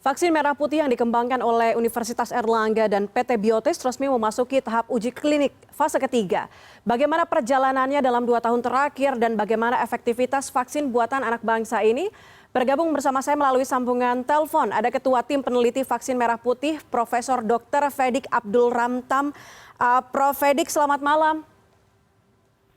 Vaksin merah putih yang dikembangkan oleh Universitas Erlangga dan PT Biotis resmi memasuki tahap uji klinik fase ketiga. Bagaimana perjalanannya dalam 2 tahun terakhir dan bagaimana efektivitas vaksin buatan anak bangsa ini? Bergabung bersama saya melalui sambungan telepon ada Ketua Tim Peneliti Vaksin Merah Putih, Profesor Dr. Fedik Abdul Ramtam. Prof. Fedik, selamat malam.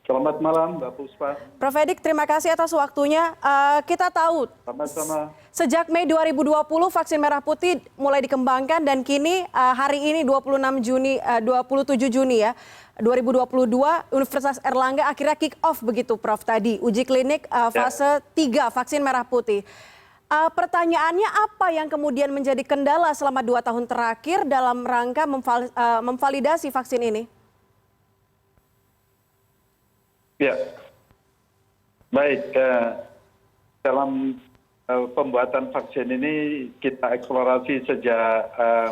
Selamat malam, Mbak Puspa. Prof. Fedik, terima kasih atas waktunya. Kita tahu Sama-sama. sejak Mei 2020 vaksin merah putih mulai dikembangkan dan kini hari ini 27 Juni ya 2022 Universitas Erlangga akhirnya kick off begitu Prof tadi uji klinik fase 3 vaksin merah putih. Pertanyaannya apa yang kemudian menjadi kendala selama 2 tahun terakhir dalam rangka memvalidasi vaksin ini? Ya, baik. Dalam pembuatan vaksin ini kita eksplorasi sejak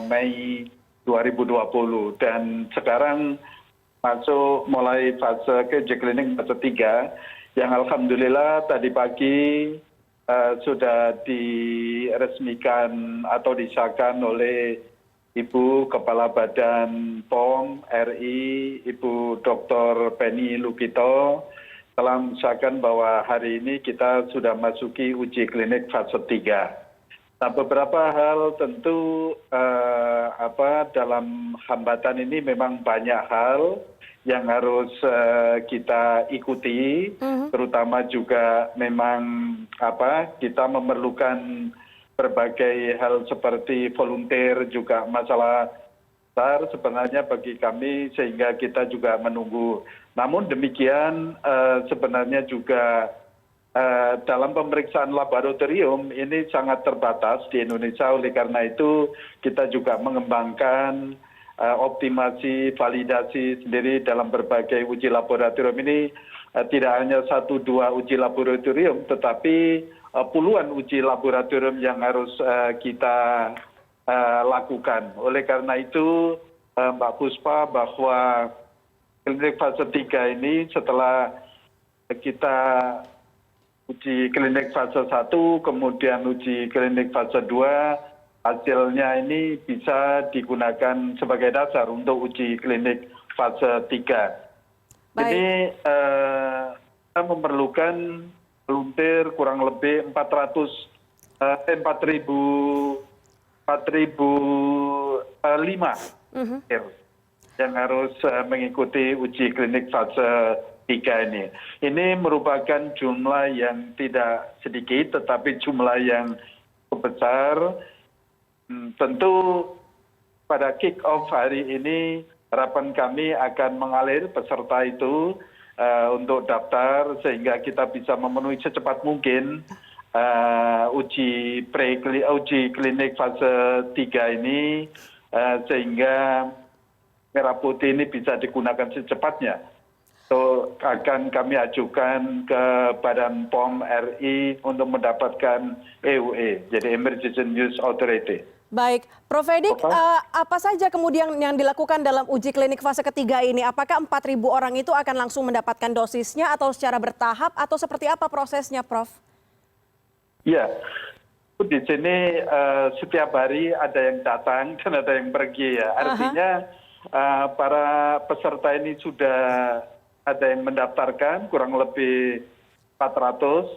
Mei 2020 dan sekarang masuk mulai fase ke uji klinik fase 3 yang alhamdulillah tadi pagi sudah diresmikan atau disahkan oleh Ibu Kepala Badan POM RI, Ibu Dr. Penny Lukito, telah mengesahkan bahwa hari ini kita sudah masuki uji klinik fase 3. Nah, beberapa hal tentu dalam hambatan ini memang banyak hal yang harus kita ikuti, terutama juga memang kita memerlukan berbagai hal seperti volunteer juga masalah besar sebenarnya bagi kami sehingga kita juga menunggu. Namun demikian sebenarnya juga dalam pemeriksaan laboratorium ini sangat terbatas di Indonesia, oleh karena itu kita juga mengembangkan optimasi validasi sendiri dalam berbagai uji laboratorium ini. Tidak hanya 1-2 uji laboratorium tetapi puluhan uji laboratorium yang harus kita lakukan. Oleh karena itu Mbak Puspa, bahwa klinik fase 3 ini setelah kita uji klinik fase 1 kemudian uji klinik fase 2, hasilnya ini bisa digunakan sebagai dasar untuk uji klinik fase 3. Ini kita memerlukan volunteer kurang lebih 4.005 yang harus mengikuti uji klinik fase 3 ini. Ini merupakan jumlah yang tidak sedikit tetapi jumlah yang cukup besar. Tentu pada kick off hari ini harapan kami akan mengalir peserta itu untuk daftar sehingga kita bisa memenuhi secepat mungkin uji klinik fase 3 ini sehingga merah putih ini bisa digunakan secepatnya. So, akan kami ajukan ke Badan POM RI untuk mendapatkan EUA, jadi Emergency Use Authority. Baik, Prof. Fedik, apa saja kemudian yang dilakukan dalam uji klinik fase ketiga ini? Apakah 4.000 orang itu akan langsung mendapatkan dosisnya atau secara bertahap atau seperti apa prosesnya, Prof? Ya, di sini setiap hari ada yang datang dan ada yang pergi ya. Artinya para peserta ini sudah ada yang mendaftarkan, kurang lebih 400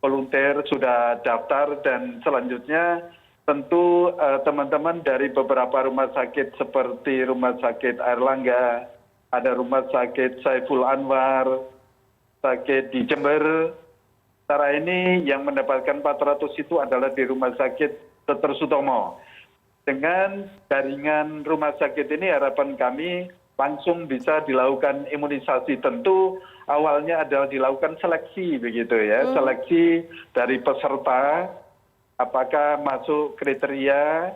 volunteer sudah daftar dan selanjutnya tentu teman-teman dari beberapa rumah sakit seperti Rumah Sakit Erlangga, ada Rumah Sakit Saiful Anwar, sakit di Jember. Secara ini yang mendapatkan 400 itu adalah di Rumah Sakit Dr. Sutomo. Dengan jaringan rumah sakit ini harapan kami langsung bisa dilakukan imunisasi. Tentu awalnya adalah dilakukan seleksi begitu ya, seleksi dari peserta apakah masuk kriteria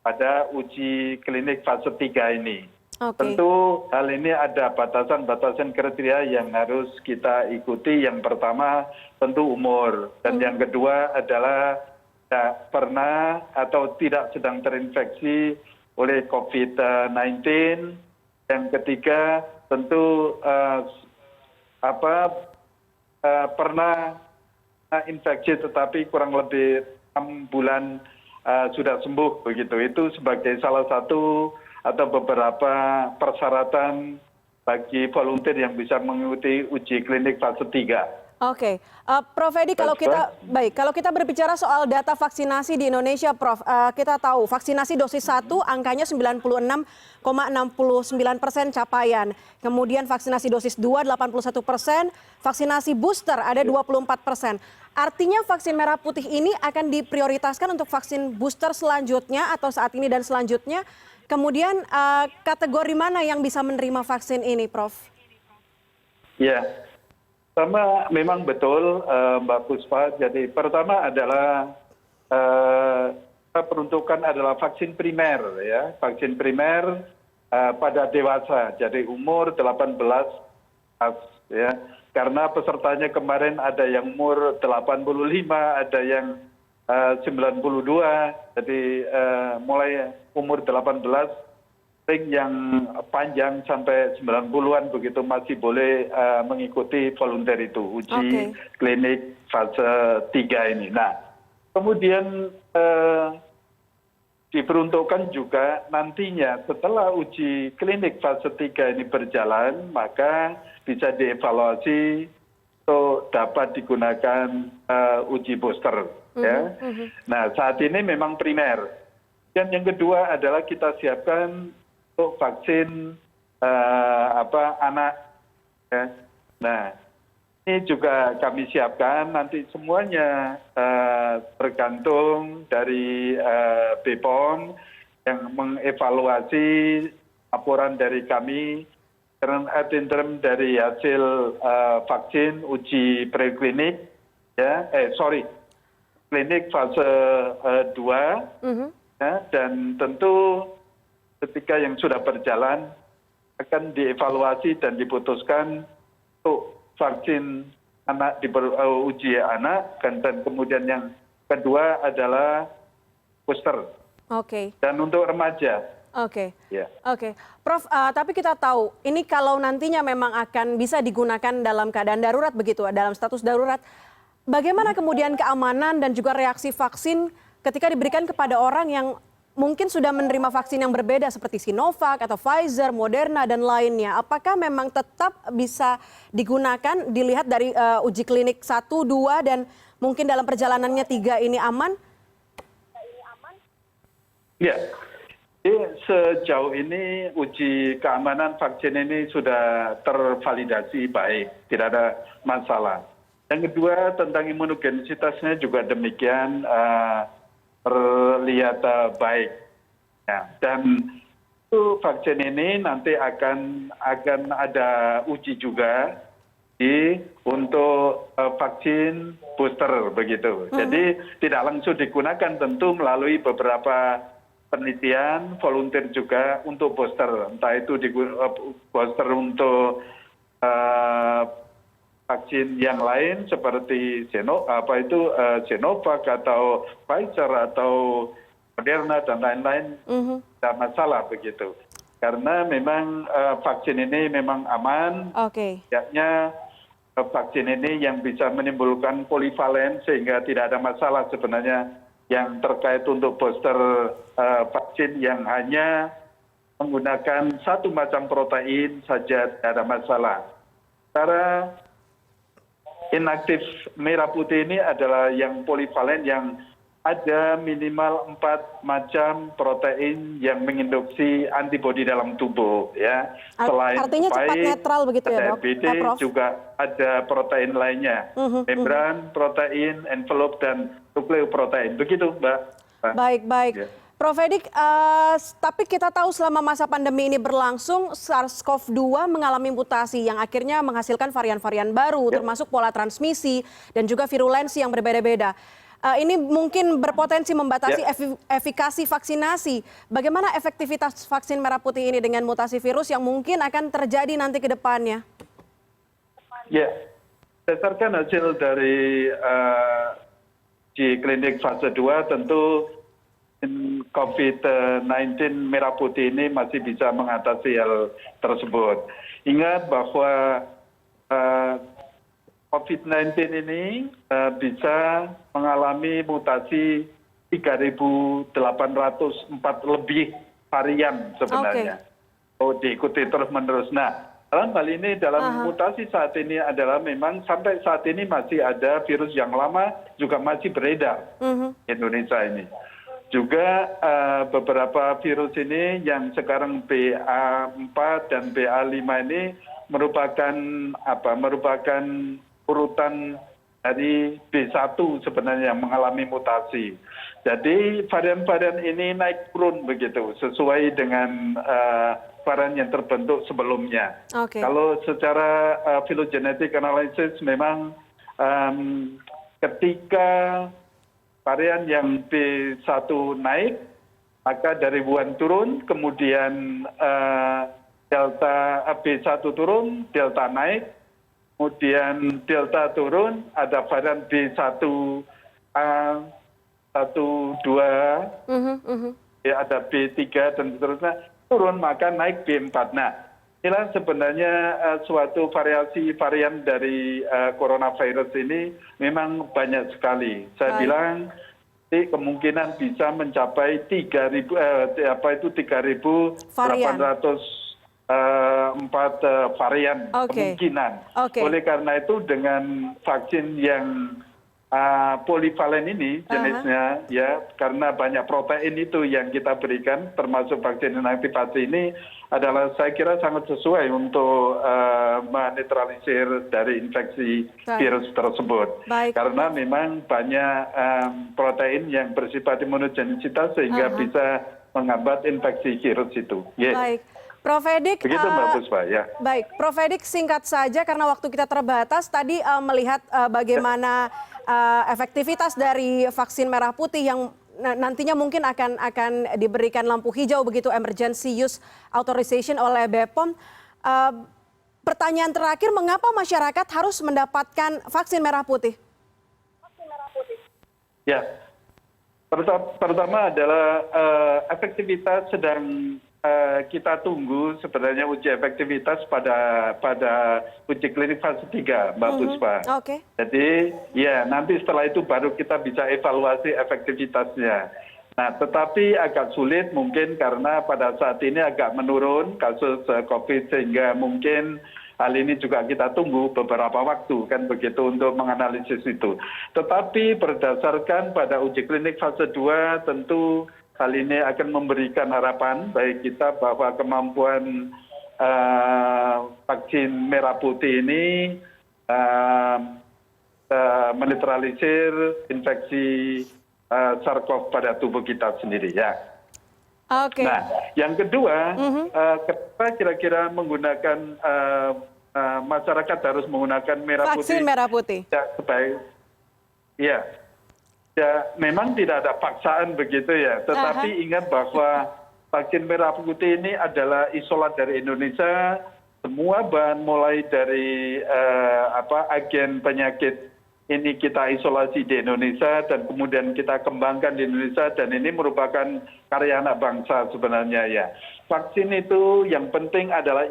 pada uji klinik fase 3 ini. Tentu hal ini ada batasan-batasan kriteria yang harus kita ikuti. Yang pertama tentu umur dan yang kedua adalah tidak pernah atau tidak sedang terinfeksi oleh COVID-19. Yang ketiga tentu pernah infeksi tetapi kurang lebih 6 bulan sudah sembuh begitu. Itu sebagai salah satu atau beberapa persyaratan bagi volunteer yang bisa mengikuti uji klinik fase 3. Oke, Prof Edi, kalau kita berbicara soal data vaksinasi di Indonesia, Prof, kita tahu vaksinasi dosis 1 angkanya 96,69% capaian, kemudian vaksinasi dosis 2 81%, vaksinasi booster ada 24%. Artinya vaksin merah putih ini akan diprioritaskan untuk vaksin booster selanjutnya atau saat ini dan selanjutnya. Kemudian kategori mana yang bisa menerima vaksin ini, Prof? Ya. Pertama memang betul Mbak Puspa. Jadi pertama adalah peruntukan adalah vaksin primer ya, vaksin primer pada dewasa. Jadi umur 18 ya. Karena pesertanya kemarin ada yang umur 85, ada yang 92. Jadi mulai umur 18 yang panjang sampai 90-an begitu masih boleh mengikuti volunteer itu uji klinik fase 3 ini. Nah, kemudian diperuntukkan juga nantinya setelah uji klinik fase 3 ini berjalan, maka bisa dievaluasi untuk dapat digunakan uji booster. Ya. Nah, saat ini memang primer. Dan yang kedua adalah kita siapkan untuk vaksin anak. Ya. Nah, ini juga kami siapkan nanti semuanya tergantung dari BPOM yang mengevaluasi laporan dari kami interim dari hasil vaksin uji preklinik ya klinik fase 2 ya, dan tentu ketika yang sudah berjalan akan dievaluasi dan diputuskan untuk vaksin anak uji anak dan kemudian yang kedua adalah booster. Dan untuk remaja. Oke, Prof. Tapi kita tahu ini kalau nantinya memang akan bisa digunakan dalam keadaan darurat begitu, dalam status darurat. Bagaimana kemudian keamanan dan juga reaksi vaksin ketika diberikan kepada orang yang mungkin sudah menerima vaksin yang berbeda seperti Sinovac atau Pfizer, Moderna, dan lainnya. Apakah memang tetap bisa digunakan, dilihat dari uji klinik 1, 2, dan mungkin dalam perjalanannya 3 ini aman? Ya, sejauh ini uji keamanan vaksin ini sudah tervalidasi baik, tidak ada masalah. Yang kedua tentang imunogenisitasnya juga demikian. Terlihat baik. Ya, dan itu vaksin ini nanti akan ada uji juga untuk vaksin booster begitu. Jadi tidak langsung digunakan, tentu melalui beberapa penelitian volunteer juga untuk booster. Entah itu booster untuk vaksin yang lain seperti Sinovac atau Pfizer atau Moderna dan lain-lain, tidak masalah begitu. Karena memang vaksin ini memang aman, kayaknya vaksin ini yang bisa menimbulkan polivalen sehingga tidak ada masalah sebenarnya yang terkait untuk booster vaksin yang hanya menggunakan satu macam protein saja tidak ada masalah. Secara inaktif merah putih ini adalah yang polivalen yang ada minimal 4 macam protein yang menginduksi antibodi dalam tubuh ya. Selain artinya cepat netral begitu ya, Dok? RBD juga ada protein lainnya. Membran, protein, envelope dan nukleoprotein. Begitu, Mbak. Baik. Prof Edi, tapi kita tahu selama masa pandemi ini berlangsung, SARS-CoV-2 mengalami mutasi yang akhirnya menghasilkan varian-varian baru, termasuk pola transmisi dan juga virulensi yang berbeda-beda. Ini mungkin berpotensi membatasi efikasi vaksinasi. Bagaimana efektivitas vaksin merah putih ini dengan mutasi virus yang mungkin akan terjadi nanti ke depannya? Ya, berdasarkan hasil dari uji klinik fase 2 tentu COVID-19 merah putih ini masih bisa mengatasi hal tersebut. Ingat bahwa COVID-19 ini bisa mengalami mutasi 3.804 lebih varian sebenarnya. Diikuti terus-menerus. Nah, dalam hal ini, dalam mutasi saat ini adalah memang sampai saat ini masih ada virus yang lama juga masih beredar di Indonesia ini. Juga beberapa virus ini yang sekarang BA4 dan BA5 ini merupakan urutan dari B1 sebenarnya yang mengalami mutasi. Jadi varian-varian ini naik turun begitu sesuai dengan varian yang terbentuk sebelumnya. Kalau secara phylogenetic analysis memang ketika varian yang B1 naik, maka dari Wuhan turun, kemudian Delta B1 turun, Delta naik, kemudian Delta turun, ada varian B1A, 1, 2, ada B3 dan seterusnya, turun maka naik B4. Nah, inilah sebenarnya suatu variasi varian dari coronavirus ini memang banyak sekali. Saya bilang kemungkinan bisa mencapai 3.804 varian kemungkinan. Oleh karena itu dengan vaksin yang polivalen ini jenisnya ya, karena banyak protein itu yang kita berikan termasuk vaksin inaktivasi ini adalah saya kira sangat sesuai untuk menetralisir dari infeksi virus tersebut. Karena memang banyak protein yang bersifat imunogenisitas sehingga bisa menghambat infeksi virus itu. Baik. Prof. Edik, begitu Mbak Puspa, ya. Baik, Prof. Edik singkat saja karena waktu kita terbatas. Tadi melihat bagaimana efektivitas dari vaksin merah putih yang nantinya mungkin akan diberikan lampu hijau begitu emergency use authorization oleh BPOM. Pertanyaan terakhir, mengapa masyarakat harus mendapatkan vaksin merah putih? Ya, pertama adalah efektivitas sedang kita tunggu sebenarnya uji efektivitas pada uji klinik fase 3, Mbak Puspa. Jadi ya nanti setelah itu baru kita bisa evaluasi efektivitasnya. Nah, tetapi agak sulit mungkin karena pada saat ini agak menurun kasus COVID sehingga mungkin hal ini juga kita tunggu beberapa waktu kan begitu untuk menganalisis itu. Tetapi berdasarkan pada uji klinik fase 2 tentu hal ini akan memberikan harapan bagi kita bahwa kemampuan vaksin merah putih ini menetralisir infeksi SARS-CoV pada tubuh kita sendiri ya. Nah, yang kedua, kenapa kira-kira menggunakan masyarakat harus menggunakan vaksin merah putih? Ya, ya. Ya, memang tidak ada paksaan begitu ya. Tetapi ingat bahwa vaksin merah putih ini adalah isolat dari Indonesia. Semua bahan mulai dari agen penyakit ini kita isolasi di Indonesia dan kemudian kita kembangkan di Indonesia dan ini merupakan karya anak bangsa sebenarnya ya. Vaksin itu yang penting adalah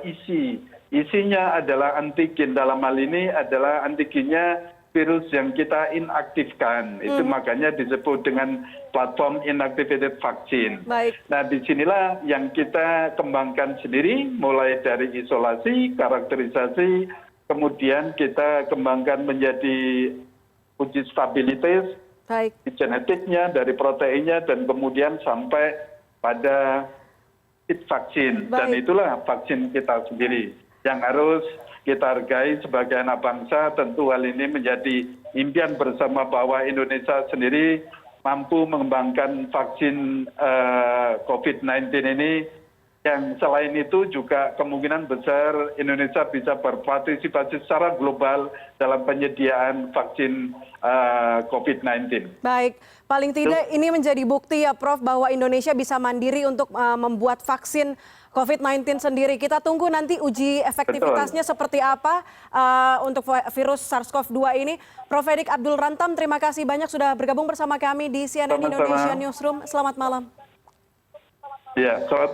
isinya adalah antigen. Dalam hal ini adalah antigennya virus yang kita inaktifkan. Itu makanya disebut dengan platform inactivated vaccine. Nah, disinilah yang kita kembangkan sendiri, mulai dari isolasi, karakterisasi, kemudian kita kembangkan menjadi uji stabilitas, genetiknya, dari proteinnya, dan kemudian sampai pada vaksin. Dan itulah vaksin kita sendiri yang harus kita hargai sebagai anak bangsa. Tentu hal ini menjadi impian bersama bahwa Indonesia sendiri mampu mengembangkan vaksin COVID-19 ini, yang selain itu juga kemungkinan besar Indonesia bisa berpartisipasi secara global dalam penyediaan vaksin COVID-19. Baik, paling tidak ini menjadi bukti ya Prof bahwa Indonesia bisa mandiri untuk membuat vaksin COVID-19 sendiri. Kita tunggu nanti uji efektivitasnya seperti apa untuk virus SARS-CoV-2 ini. Prof. Edik Abdul Rantam, terima kasih banyak sudah bergabung bersama kami di CNN Indonesia Newsroom. Selamat malam. Ya, selamat malam.